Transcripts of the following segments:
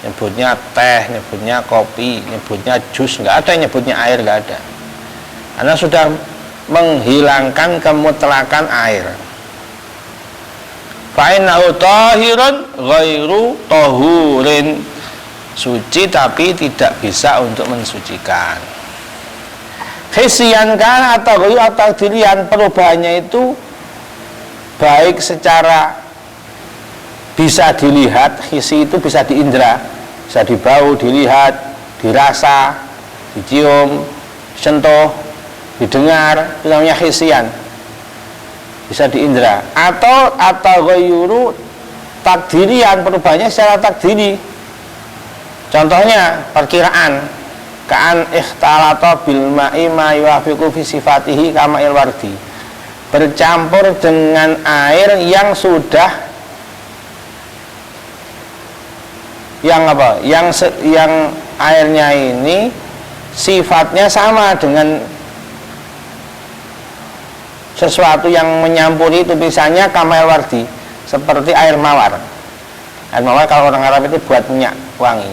nyebutnya teh, nyebutnya kopi, nyebutnya jus, nggak ada yang nyebutnya air, nggak ada. Karena sudah menghilangkan kemutlakan air. Fa'innahu tahirun ghairu tahurin, suci tapi tidak bisa untuk mensucikan. Khisian kan atau ghairu atau dirian, perubahannya itu baik secara bisa dilihat, khisi itu bisa diindra, bisa dibau, dilihat, dirasa, dicium, sentuh, didengar, itu namanya khisian, bisa diindra. Atau ghayuru takdirian, perubahannya secara takdiri. Contohnya perkiraan, ka'an ikhtalata bil ma'i ma yuwafiqu fi sifatihi kama'il wardi, bercampur dengan air yang sudah yang airnya ini sifatnya sama dengan sesuatu yang menyampuri itu, misalnya kamail wardi, seperti air mawar. Air mawar kalau orang Arab itu buat minyak wangi.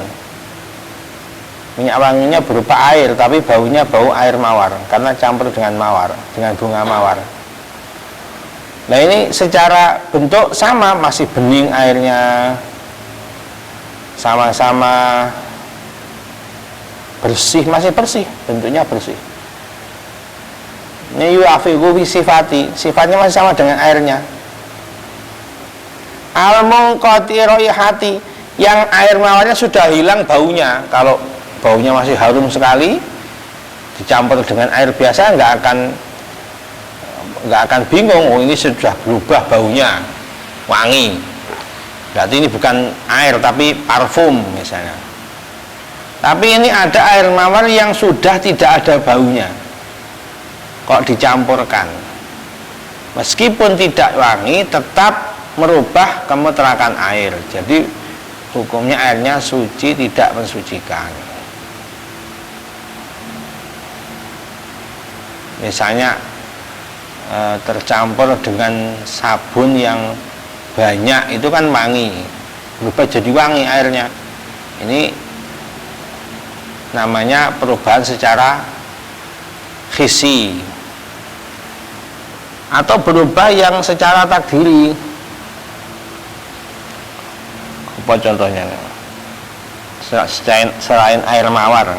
Minyak wanginya berupa air, tapi baunya bau air mawar karena campur dengan mawar, dengan bunga mawar. Nah ini secara bentuk sama, masih bening airnya, sama-sama bersih, masih bersih, bentuknya bersih. Ini yuafiqu fi sifati, sifatnya masih sama dengan airnya. Al-munqati raihati, yang air mawarnya sudah hilang baunya. Kalau baunya masih harum sekali, dicampur dengan air biasa nggak akan bingung, oh ini sudah berubah baunya, wangi. Berarti ini bukan air tapi parfum misalnya. Tapi ini ada air mawar yang sudah tidak ada baunya, kok dicampurkan, meskipun tidak wangi tetap merubah kemutlakan air. Jadi hukumnya airnya suci, tidak mensucikan. Misalnya tercampur dengan sabun yang banyak, itu kan wangi, berubah jadi wangi airnya. Ini namanya perubahan secara khisi. Atau berubah yang secara takdiri. Apa contohnya? Selain air mawar,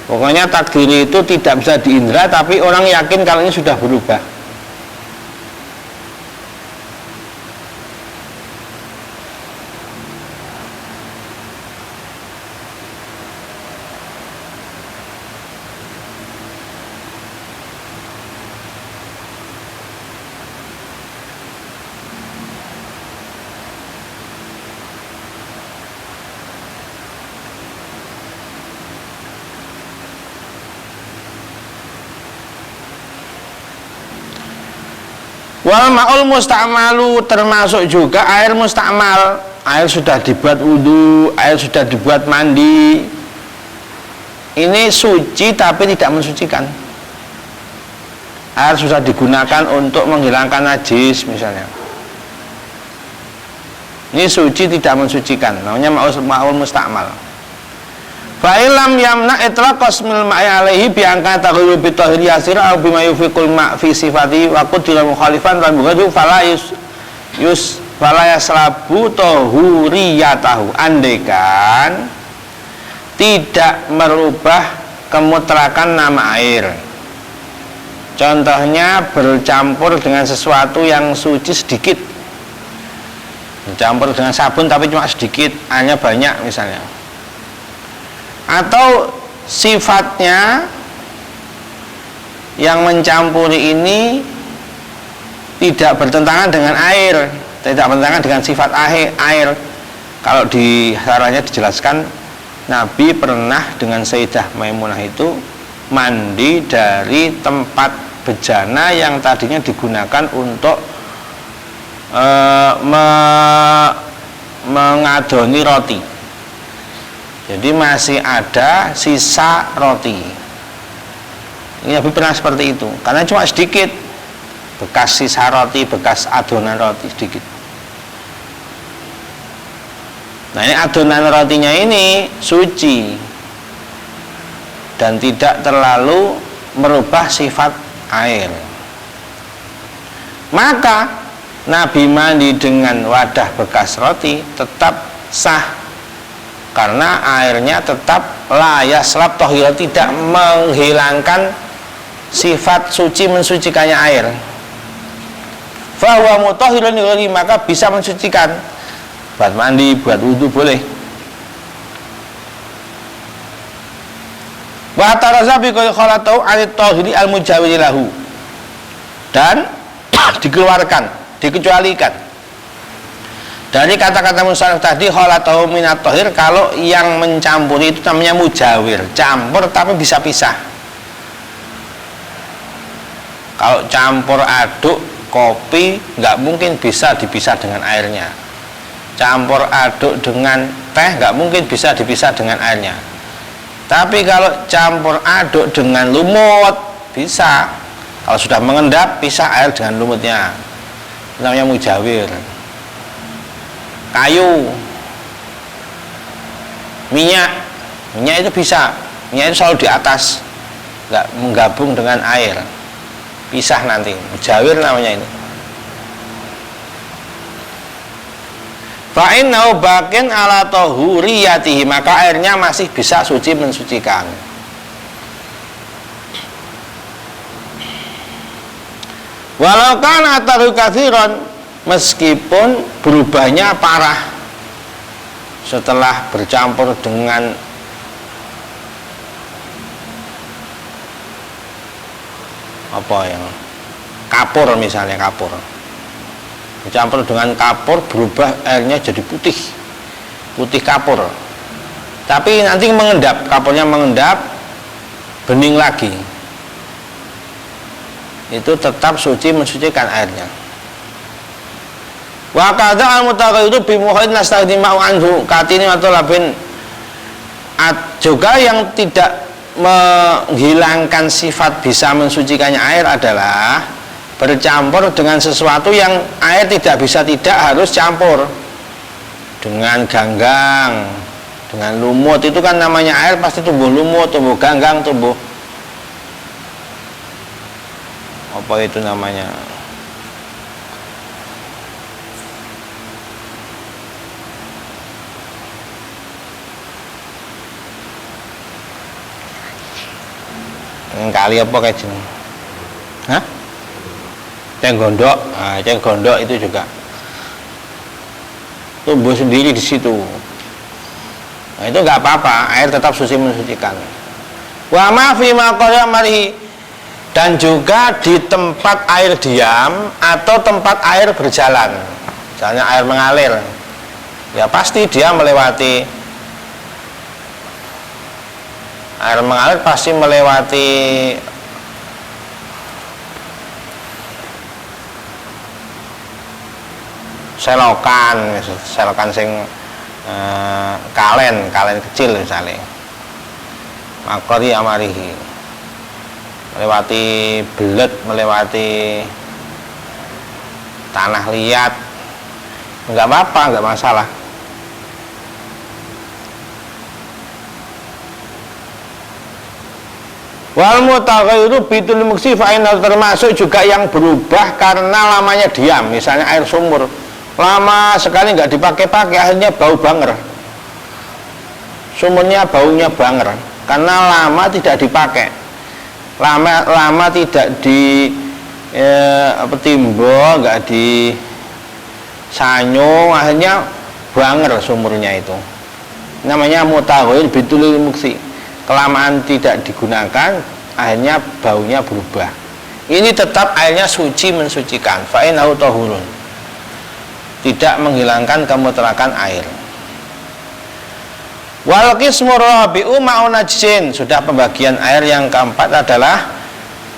pokoknya takdiri itu tidak bisa diindra, tapi orang yakin kalau ini sudah berubah. Wal ma'ul musta'malu, termasuk juga air musta'mal, air sudah dibuat wudhu, air sudah dibuat mandi, ini suci tapi tidak mensucikan. Air sudah digunakan untuk menghilangkan najis misalnya, ini suci tidak mensucikan, namanya ma'ul musta'mal. Fa'ilam yamna itlaqas mil ma'i alaihi biangka taghayyu bi tahiri yasir au bima yufiqul ma' fi sifati wa qudira mukhalifan lan bughadu fala yaslabu tahuriyatahu, andekan tidak merubah kemutlakan nama air. Contohnya bercampur dengan sesuatu yang suci sedikit, bercampur dengan sabun tapi cuma sedikit, hanya banyak misalnya. Atau sifatnya yang mencampuri ini tidak bertentangan dengan air, tidak bertentangan dengan sifat air. Kalau di sarahnya dijelaskan, Nabi pernah dengan Sayyidah Maimunah itu mandi dari tempat bejana yang tadinya digunakan untuk mengadoni roti. Jadi masih ada sisa roti Ini Nabi pernah seperti itu, karena cuma sedikit bekas sisa roti, bekas adonan roti sedikit. Nah, ini adonan rotinya ini suci dan tidak terlalu merubah sifat air. Maka Nabi mandi dengan wadah bekas roti tetap sah, karena airnya tetap la yaslab tohir, tidak menghilangkan sifat suci mensucikannya air. Fahuwa mutahhirun li, maka bisa mensucikan buat mandi, buat wudhu boleh. Wa taraza bi kulli khalatau anit tahiri al mujawiri lahu, dan dikeluarkan, dikecualikan dari kata-kata musannaf tadi khalatau minat tahir, kalau yang mencampuri itu namanya mujawir, campur tapi bisa pisah. Kalau campur aduk kopi nggak mungkin bisa dipisah dengan airnya. Campur aduk dengan teh nggak mungkin bisa dipisah dengan airnya. Tapi kalau campur aduk dengan lumut bisa. Kalau sudah mengendap, pisah air dengan lumutnya. Itu namanya mujawir. Kayu, minyak itu bisa. Minyak itu selalu di atas, nggak menggabung dengan air. Pisah nanti, mujawir namanya ini. Fa'innahu bakin ala tahuriyatihi, maka airnya masih bisa suci mensucikan. Walau kan ataru katsiran, meskipun berubahnya parah setelah bercampur dengan apa yang kapur, misalnya kapur dicampur dengan kapur, berubah airnya jadi putih kapur, tapi nanti mengendap, kapurnya mengendap, bening lagi, itu tetap suci mensucikan airnya. Wa kadza al mutaghayyir bi muhaid nastaghnimau anhu katini atau labin, juga yang tidak menghilangkan sifat bisa mensucikannya air adalah bercampur dengan sesuatu yang air tidak bisa, tidak harus campur, dengan ganggang, dengan lumut. Itu kan namanya air pasti tumbuh lumut, tumbuh ganggang, tumbuh apa itu namanya, kali apa kayak gini, ceng gondok. Nah, ceng gondok itu juga tumbuh sendiri di situ. Nah, itu nggak apa-apa, air tetap suci mensucikan. Wa ma fi maqam marihi, dan juga di tempat air diam atau tempat air berjalan, misalnya air mengalir, ya pasti dia melewati air mengalir, pasti melewati selokan sing kalen kecil misalnya, makori amarihi, melewati belet, melewati tanah liat, nggak apa-apa, nggak masalah. Wal mutaghayyiru bitul muksi fa inna, termasuk juga yang berubah karena lamanya diam, misalnya air sumur lama sekali nggak dipakai-pakai, akhirnya bau banger, sumurnya baunya banger karena lama tidak dipakai, lama tidak di timbo, nggak di sanyo, akhirnya banger sumurnya. Itu namanya mutaghayir bitul muksi, kelamaan tidak digunakan akhirnya baunya berubah. Ini tetap airnya suci mensucikan, fa innahu tahurun, tidak menghilangkan kemutlakan air. Wal qismu rabi'u ma'un najisin, sudah pembagian air yang keempat adalah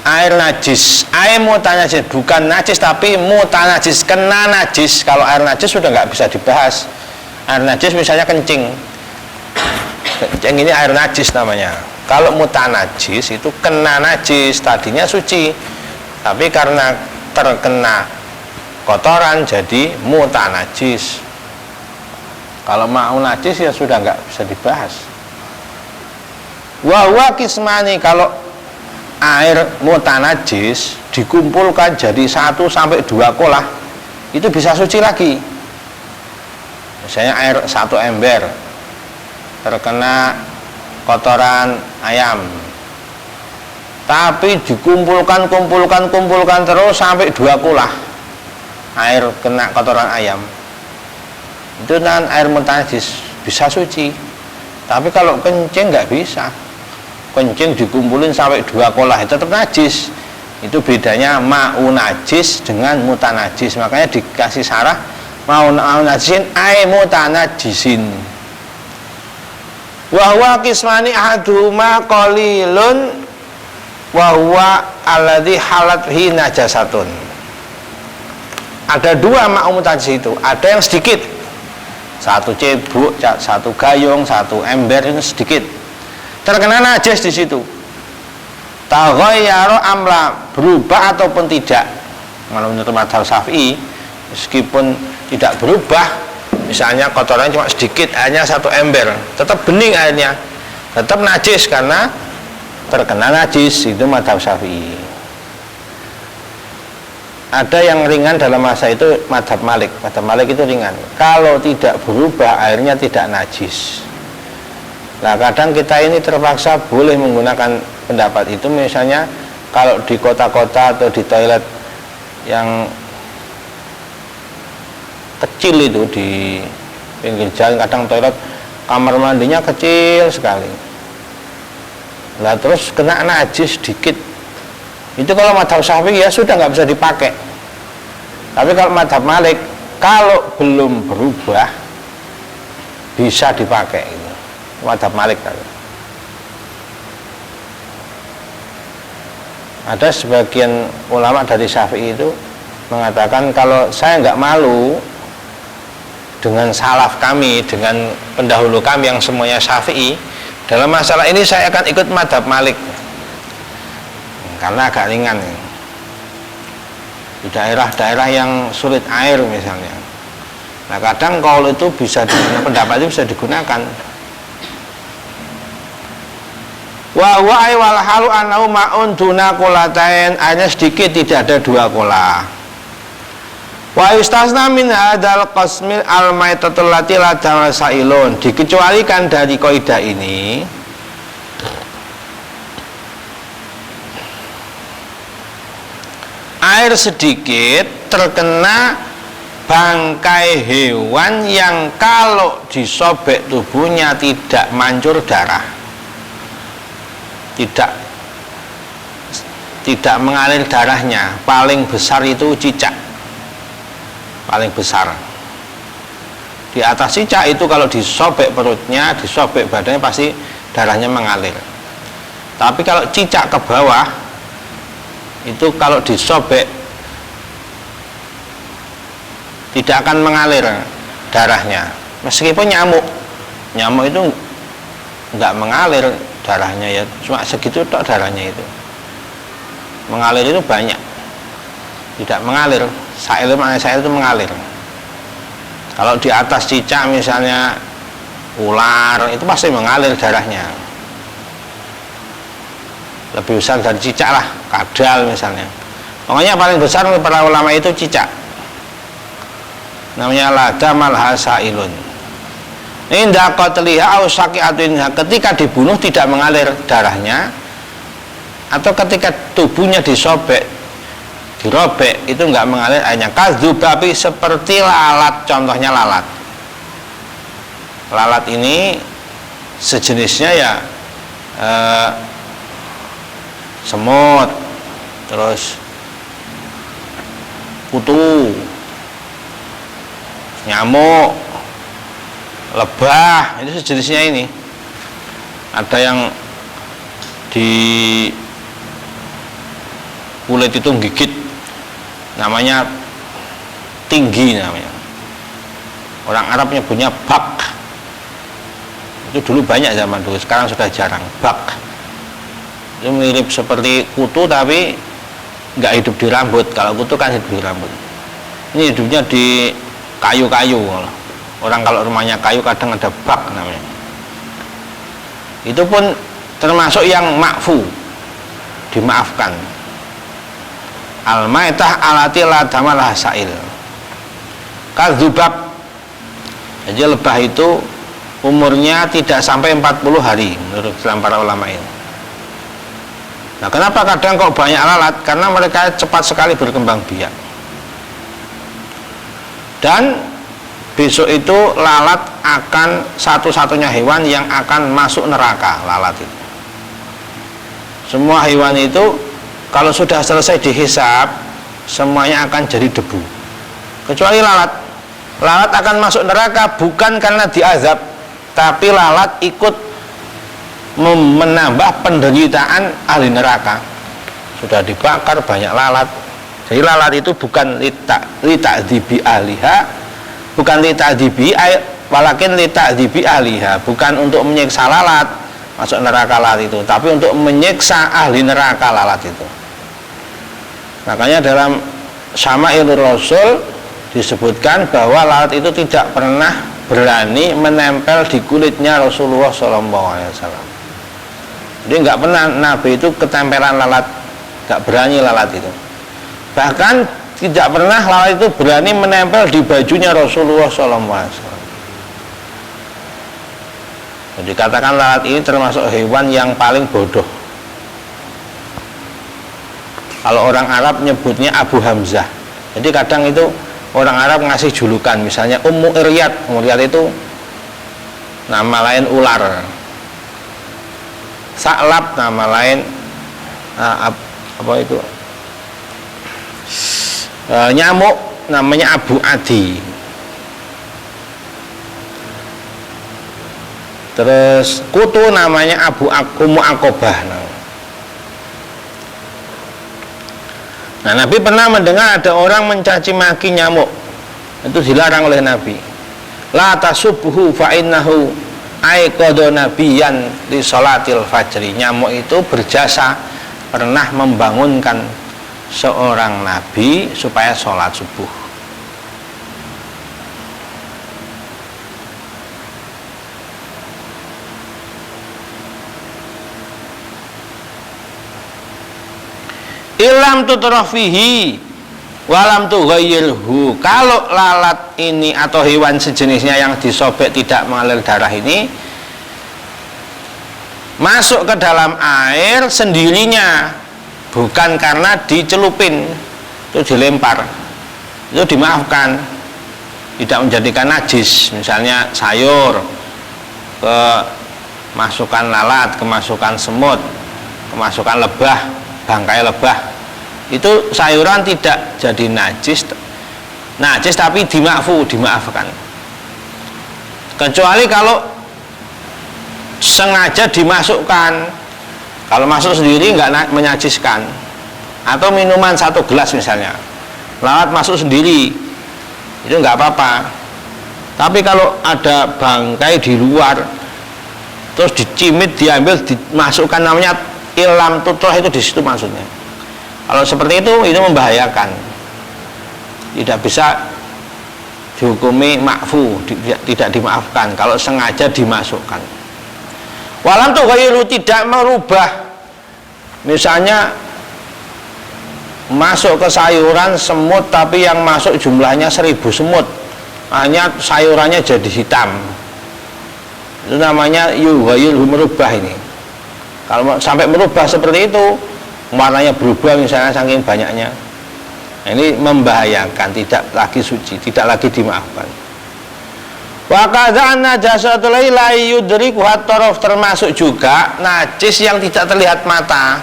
air najis. Air mutanajis, bukan najis tapi mutanajis, kena najis. Kalau air najis sudah nggak bisa dibahas. Air najis misalnya kencing ini air najis namanya. Kalau mutanajis itu kena najis, tadinya suci, tapi karena terkena kotoran jadi mutanajis. Kalau ma'un najis ya sudah nggak bisa dibahas. Wa kismani, kalau air mutanajis dikumpulkan jadi 1 sampai 2 kolah, itu bisa suci lagi. Misalnya air 1 ember terkena kotoran ayam, tapi dikumpulkan terus sampai 2 kolah air kena kotoran ayam, itu kan air mutanajis, bisa suci. Tapi kalau kencing nggak bisa, kencing dikumpulin sampai 2 kolah itu tetap najis. Itu bedanya ma'un najis dengan mutanajis. Makanya dikasih syarah ma'un najisin ay mutanajisin. Wa huwa qismani ahaduhuma qalilun wa huwa alladhi halat fihi najasatun. Ada 2 ma'un mutanajis itu, ada yang sedikit, 1 cebok, 1 gayung, 1 ember, itu sedikit, terkena najis di situ. Taghayyara amla, berubah ataupun tidak. Kalau menurut mazhab Syafi'i, meskipun tidak berubah, misalnya kotorannya cuma sedikit, hanya 1 ember, tetap bening airnya, tetap najis karena terkena najis. Itu mazhab Syafi'i. Ada yang ringan dalam masa itu mazhab Malik. Mazhab Malik itu ringan, kalau tidak berubah airnya tidak najis. Nah, kadang kita ini terpaksa boleh menggunakan pendapat itu, misalnya kalau di kota-kota atau di toilet yang kecil itu, di pinggir jalan, kadang toilet kamar mandinya kecil sekali, nah terus kena najis sedikit, itu kalau mazhab Syafi'i ya sudah nggak bisa dipakai. Tapi kalau mazhab Malik, kalau belum berubah bisa dipakai gitu. Mazhab Malik tadi. Ada sebagian ulama dari Syafi'i itu mengatakan, kalau saya nggak malu dengan salaf kami, dengan pendahulu kami yang semuanya Syafi'i, dalam masalah ini saya akan ikut mazhab Malik karena agak ringan di daerah-daerah yang sulit air misalnya. Nah, kadang kalau itu bisa digunakan, pendapat itu bisa digunakan. Wa huwa ay wal halu annahu ma'un duna qolatain, hanya sedikit, tidak ada 2 kolah. Wa yustasna min hadzal qasmil al maitatul lati la sailun, dikecualikan dari kaidah ini air sedikit terkena bangkai hewan yang kalau disobek tubuhnya tidak mancur darah, tidak mengalir darahnya. Paling besar itu cicak, paling besar. Di atas cicak itu kalau disobek perutnya, disobek badannya, pasti darahnya mengalir. Tapi kalau cicak ke bawah itu kalau disobek tidak akan mengalir darahnya. Meskipun nyamuk itu nggak mengalir darahnya, ya cuma segitu tok darahnya itu. Mengalir itu banyak, tidak mengalir. Sail itu mengalir. Kalau di atas cicak misalnya ular, itu pasti mengalir darahnya. Lebih besar dari cicak lah, kadal misalnya. Pokoknya paling besar para ulama itu cicak. Namanya ladamal hasailun. Inda qatliha au saqi'atin, ketika dibunuh tidak mengalir darahnya, atau ketika tubuhnya disobek, dirobek, itu enggak mengalir airnya. Kadzubabi, seperti lalat, contohnya lalat. Lalat ini sejenisnya ya semut, terus kutu, nyamuk, lebah, itu sejenisnya ini. Ada yang di kulit itu gigit, namanya tinggi namanya. Orang Arab nyebutnya bak. Itu dulu banyak zaman dulu, sekarang sudah jarang. Bak. Itu mirip seperti kutu tapi nggak hidup di rambut. Kalau kutu kan hidup di rambut. Ini hidupnya di kayu-kayu. Orang kalau rumahnya kayu kadang ada bak namanya. Itu pun termasuk yang ma'fu, dimaafkan. Al-maitah alati la damalah sa'il. Kadzubab. Jadi lebah itu umurnya tidak sampai 40 hari menurut Islam para ulama ini. Nah, kenapa kadang kok banyak lalat? Karena mereka cepat sekali berkembang biak. Dan besok itu lalat akan satu-satunya hewan yang akan masuk neraka, lalat itu. Semua hewan itu kalau sudah selesai dihisab, semuanya akan jadi debu. Kecuali lalat. Lalat akan masuk neraka bukan karena diazab, tapi lalat ikut menambah penderitaan ahli neraka. Sudah dibakar banyak lalat. Jadi lalat itu bukan lita'dzibi ahliha, bukan lita'dzibi walakin lita'dzibi ahliha, bukan untuk menyiksa lalat masuk neraka lalat itu, tapi untuk menyiksa ahli neraka lalat itu. Makanya dalam Syama'ilur Rasul disebutkan bahwa lalat itu tidak pernah berani menempel di kulitnya Rasulullah SAW. Jadi nggak pernah Nabi itu ketempelan lalat, nggak berani lalat itu. Bahkan tidak pernah lalat itu berani menempel di bajunya Rasulullah SAW. Jadi katakan lalat ini termasuk hewan yang paling bodoh. Kalau orang Arab nyebutnya Abu Hamzah. Jadi kadang itu orang Arab ngasih julukan, misalnya Ummu Iryad. Ummu Iryad itu nama lain ular. Sa'lab nama lain apa itu? Nyamuk namanya Abu Adi. Terus kutu namanya Ummu Aqobah. Nah, Nabi pernah mendengar ada orang mencaci maki nyamuk. Itu dilarang oleh Nabi. La tasubhu fa innahu aiqadha nabiyan li sholatil fajri. Nyamuk itu berjasa pernah membangunkan seorang nabi supaya sholat subuh. Ilam tutrafihi walam tughayyirhu. Kalau lalat ini atau hewan sejenisnya yang disobek tidak mengalir darah ini masuk ke dalam air sendirinya, bukan karena dicelupin, itu dilempar, itu dimaafkan, tidak menjadikan najis. Misalnya sayur kemasukan lalat, kemasukan semut, kemasukan lebah, bangkai lebah, itu sayuran tidak jadi najis tapi dimaafkan. Kecuali kalau sengaja dimasukkan. Kalau masuk sendiri nggak menajiskan. Atau minuman 1 gelas misalnya, lalat masuk sendiri, itu nggak apa-apa. Tapi kalau ada bangkai di luar, terus dicimit, diambil, dimasukkan, namanya ilam tutroh, itu di situ maksudnya. Kalau seperti itu membahayakan, tidak bisa dihukumi ma'fu, tidak dimaafkan kalau sengaja dimasukkan. Walam tughayyiru, tidak merubah. Misalnya masuk ke sayuran semut, tapi yang masuk jumlahnya 1000 semut, hanya sayurannya jadi hitam, itu namanya yughayyiru, merubah ini. Kalau sampai merubah seperti itu, warnanya berubah misalnya saking banyaknya, nah, ini membahayakan, tidak lagi suci, tidak lagi dimaafkan. Wa kadzan najasatul la yudriku at-taraf, termasuk juga najis yang tidak terlihat mata.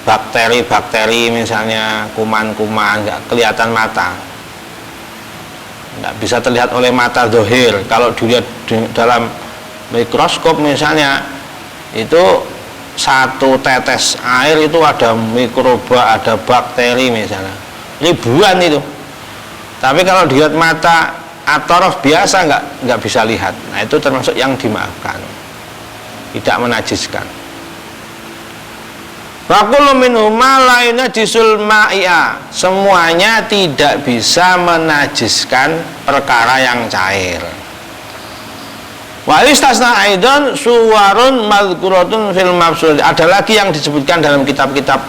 Bakteri-bakteri misalnya, kuman-kuman nggak kelihatan mata, nggak bisa terlihat oleh mata zahir. Kalau dilihat dalam mikroskop misalnya, itu satu tetes air itu ada mikroba, ada bakteri misalnya, ribuan itu. Tapi kalau dilihat mata atorof biasa nggak bisa lihat. Nah, itu termasuk yang dimaafkan, tidak menajiskan. Wa kullu minhuma la yunajjisul ma'i'a. Semuanya tidak bisa menajiskan perkara yang cair. Wa istasna aidan suwarun madhkuratun fil mabsud. Ada lagi yang disebutkan dalam kitab-kitab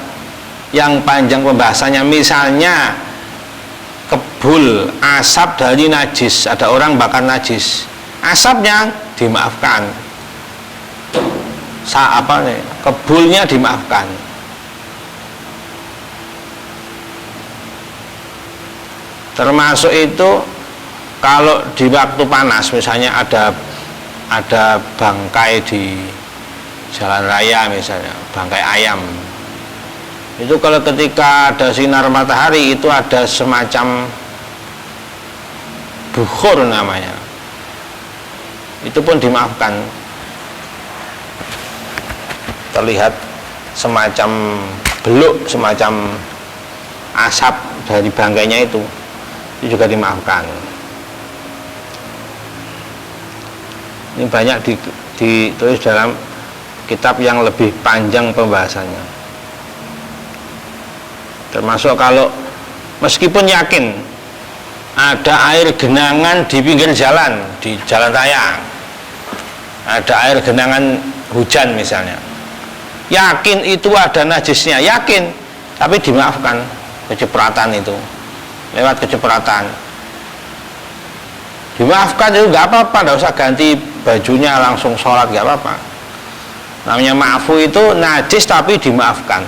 yang panjang pembahasannya, misalnya kebul asap dari najis. Ada orang bakar najis, asapnya dimaafkan, kebulnya dimaafkan. Termasuk itu kalau di waktu panas, misalnya ada bangkai di jalan raya, misalnya bangkai ayam, itu kalau ketika ada sinar matahari itu ada semacam bukhur namanya, itu pun dimaafkan. Terlihat semacam beluk, semacam asap dari bangkainya itu juga dimaafkan. Ini banyak ditulis dalam kitab yang lebih panjang pembahasannya. Termasuk kalau meskipun yakin ada air genangan di pinggir jalan, di jalan raya, ada air genangan hujan misalnya, yakin itu ada najisnya, yakin, tapi dimaafkan kecipratan itu, lewat kecipratan dimaafkan, itu nggak apa-apa, nggak usah ganti bajunya langsung sholat, nggak apa-apa. Namanya ma'fu itu najis tapi dimaafkan.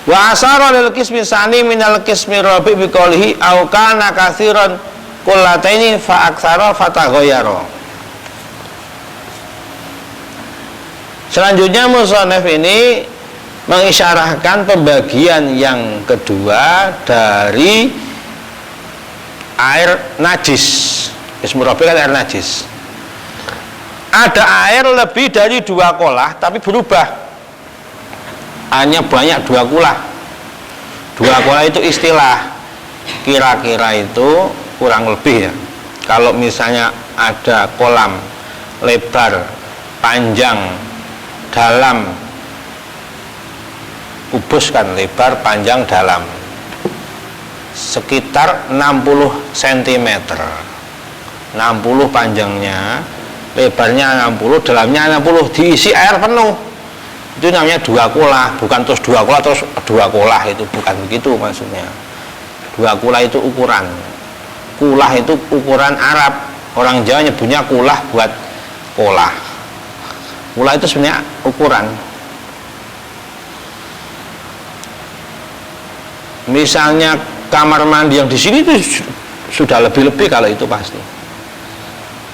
Wa asara lil qismi sani minal qismi rabi biqaulihi au kana katsiran qullataini fa aktsara fataghayyara. Selanjutnya musannaf ini mengisyarahkan pembagian yang kedua dari air najis. Ismu rabi kan air najis. Ada air lebih dari 2 kolah tapi berubah, hanya banyak 2 kolah. 2 kolah itu istilah, kira-kira itu kurang lebih ya. Kalau misalnya ada kolam lebar, panjang, dalam, kubus kan, lebar, panjang, dalam, sekitar 60 cm, 60 panjangnya, lebarnya 60, dalamnya 60, diisi air penuh, itu namanya 2 kolah. Bukan terus 2 kolah terus 2 kolah, itu bukan begitu maksudnya. 2 kolah itu ukuran, kulah itu ukuran Arab, orang Jawa nyebutnya kulah buat kolah. Kulah itu sebenarnya ukuran. Misalnya kamar mandi yang di sini itu sudah lebih-lebih, kalau itu pasti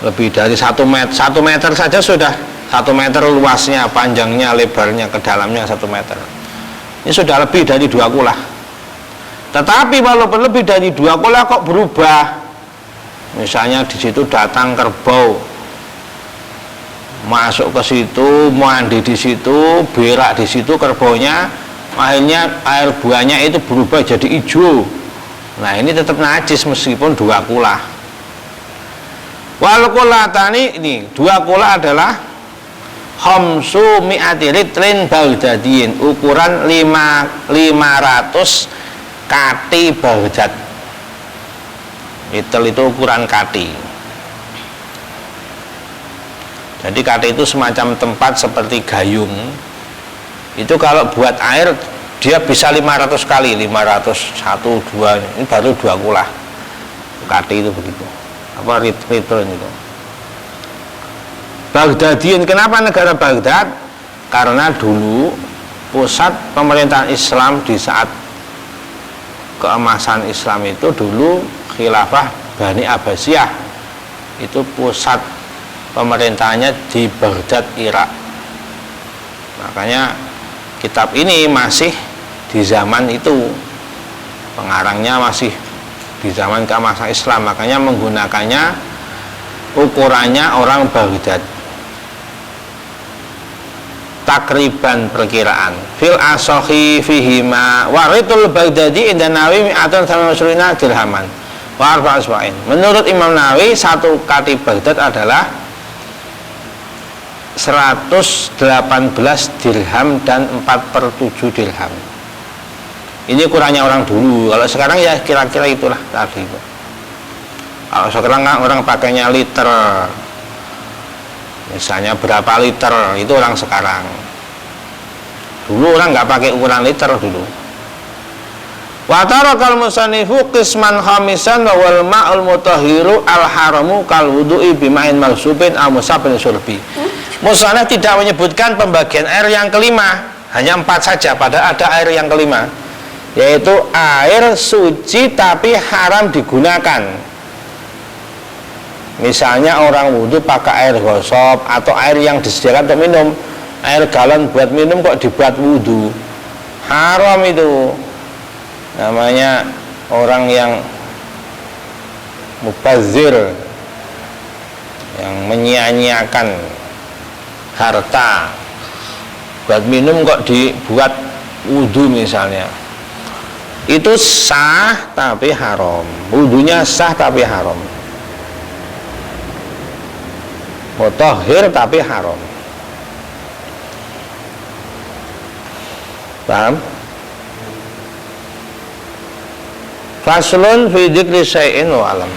lebih dari 1 meter. 1 meter saja sudah 1 meter luasnya, panjangnya, lebarnya, ke dalamnya 1 meter. Ini sudah lebih dari 2 kolah. Tetapi walaupun lebih dari 2 kolah kok berubah. Misalnya di situ datang kerbau, masuk ke situ, mandi di situ, berak di situ kerbaunya, akhirnya air buahnya itu berubah jadi hijau. Nah, ini tetap najis meskipun 2 kolah. Wal kolatani, ini 2 kolah adalah khamsu mi'ati litrin baghdadiyin, ukuran 500 kati Baghdad. Litel itu ukuran kati. Jadi kati itu semacam tempat seperti gayung. Itu kalau buat air dia bisa 500 kali, 500, 1, 2, ini baru 2 kolah. Kati itu begitu. Apa litron itu? Baghdadiyin, kenapa negara Baghdad? Karena dulu pusat pemerintahan Islam di saat keemasan Islam itu dulu khilafah Bani Abbasiyah, itu pusat pemerintahannya di Baghdad, Irak. Makanya kitab ini masih di zaman itu, pengarangnya masih di zaman keemasan Islam, makanya menggunakannya ukurannya orang Baghdad. Takriban perkiraan fil asohi fihima waritul Baghdadi inda Nawawi mi'atun sama masulina dirhaman wa arba asba'in. Menurut Imam Nawawi 1 kati Baghdad adalah 118 dirham dan 4/7 dirham. Ini kurangnya orang dulu. Kalau sekarang ya kira-kira itulah tadi. Kalau sekarang kan orang pakainya liter, misalnya berapa liter, itu orang sekarang. Dulu orang nggak pakai ukuran liter dulu. Wa tarakal musannifu qisman khamisan wal ma'ul mutahhiru al haramu kal wudu'i bima'in maghsubin aw musabin surbi. Musannif tidak menyebutkan pembagian air yang kelima, hanya 4 saja, padahal ada air yang kelima, yaitu air suci tapi haram digunakan. Misalnya orang wudhu pakai air gosok atau air yang disediakan untuk minum, air galon buat minum kok dibuat wudhu, haram itu. Namanya orang yang mubazir, yang menyia-nyiakan harta buat minum kok dibuat wudhu misalnya. Itu sah tapi haram, wudhunya sah tapi haram, mutahhir tapi haram. Paham? Faslun fi dzikri syai'in wa alam.